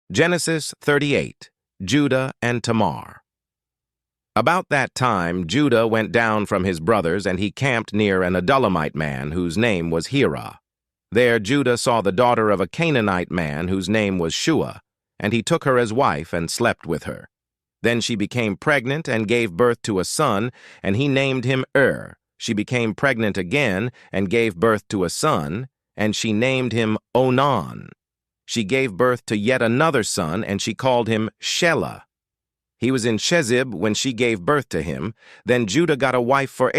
Genesis 38, Judah and Tamar. About that time Judah went down from his brothers, and he camped near an Adullamite man whose name was Hira. There Judah saw the daughter of a Canaanite man whose name was Shua, and he took her as wife and slept with her. Then she became pregnant and gave birth to a son, and he named him She became pregnant again and gave birth to a son, and she named him Onan. She gave birth to yet another son, and she called him Shelah. He was in Shezib when she gave birth to him. Then Judah got a wife for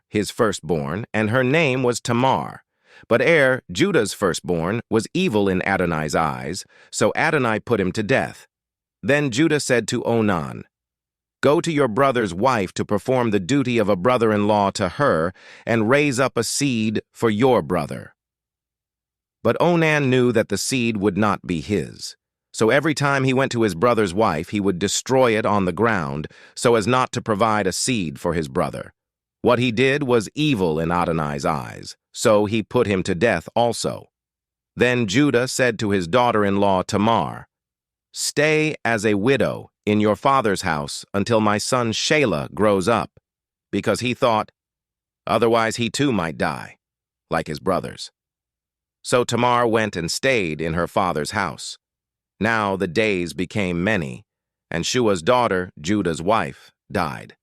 his firstborn, and her name was Tamar. But Judah's firstborn, was evil in Adonai's eyes, so Adonai put him to death. Then Judah said to Onan, "Go to your brother's wife to perform the duty of a brother-in-law to her, and raise up a seed for your brother." But Onan knew that the seed would not be his. So every time he went to his brother's wife, he would destroy it on the ground, so as not to provide a seed for his brother. What he did was evil in Adonai's eyes, so he put him to death also. Then Judah said to his daughter-in-law Tamar, "Stay as a widow in your father's house until my son Shelah grows up," because he thought, otherwise he too might die, like his brothers. So Tamar went and stayed in her father's house. Now the days became many, and Shua's daughter, Judah's wife, died.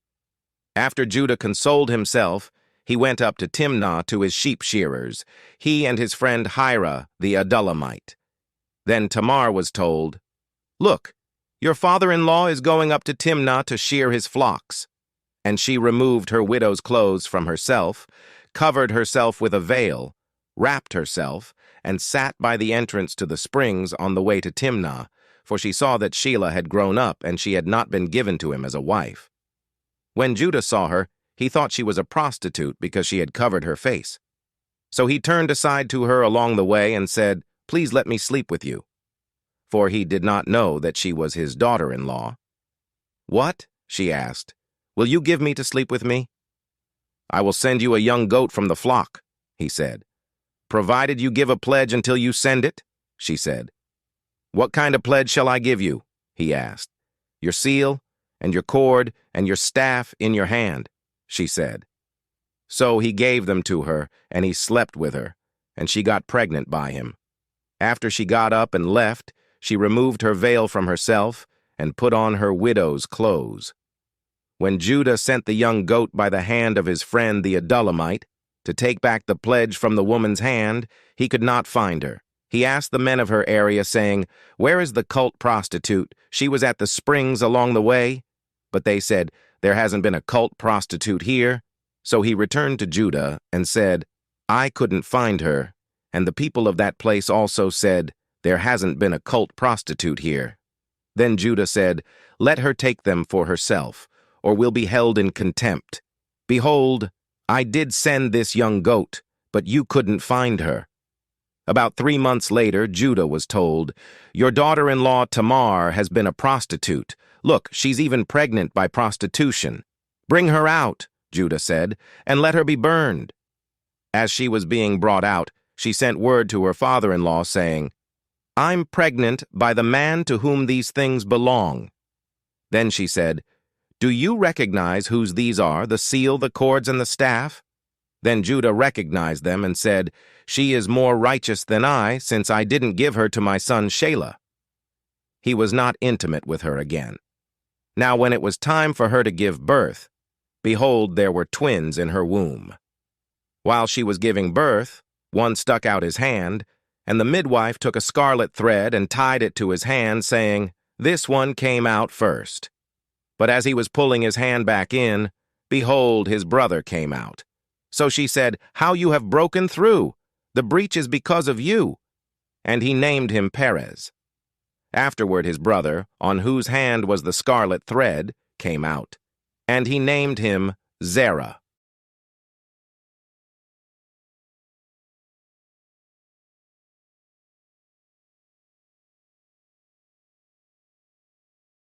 After Judah consoled himself, he went up to Timnah to his sheep shearers, he and his friend Hira the Adullamite. Then Tamar was told, "Look, your father-in-law is going up to Timnah to shear his flocks." And she removed her widow's clothes from herself, covered herself with a veil, wrapped herself, and sat by the entrance to the springs on the way to Timnah, for she saw that Shelah had grown up, and she had not been given to him as a wife. When Judah saw her, he thought she was a prostitute because she had covered her face. So he turned aside to her along the way and said, "Please let me sleep with you." For he did not know that she was his daughter-in-law. "What?" she asked. "Will you give me to sleep with me?" "I will send you a young goat from the flock," he said. "Provided you give a pledge until you send it," she said. "What kind of pledge shall I give you?" he asked. "Your seal, and your cord, and your staff in your hand," she said. So he gave them to her, and he slept with her, and she got pregnant by him. After she got up and left, she removed her veil from herself and put on her widow's clothes. When Judah sent the young goat by the hand of his friend the Adullamite, to take back the pledge from the woman's hand, he could not find her. He asked the men of her area, saying, "Where is the cult prostitute? She was at the springs along the way." But they said, "There hasn't been a cult prostitute here." So he returned to Judah and said, "I couldn't find her." And the people of that place also said, "There hasn't been a cult prostitute here." Then Judah said, "Let her take them for herself, or we'll be held in contempt. Behold, I did send this young goat, but you couldn't find her." About 3 months later, Judah was told, "Your daughter-in-law Tamar has been a prostitute. Look, she's even pregnant by prostitution. Bring her out," Judah said, "and let her be burned." As she was being brought out, she sent word to her father-in-law, saying, "I'm pregnant by the man to whom these things belong." Then she said, "Do you recognize whose these are, the seal, the cords, and the staff?" Then Judah recognized them and said, "She is more righteous than I, since I didn't give her to my son Shelah." He was not intimate with her again. Now when it was time for her to give birth, behold, there were twins in her womb. While she was giving birth, one stuck out his hand, and the midwife took a scarlet thread and tied it to his hand, saying, "This one came out first." But as he was pulling his hand back in, behold, his brother came out. So she said, "How you have broken through! The breach is because of you." And he named him Perez. Afterward his brother, on whose hand was the scarlet thread, came out, and he named him Zerah.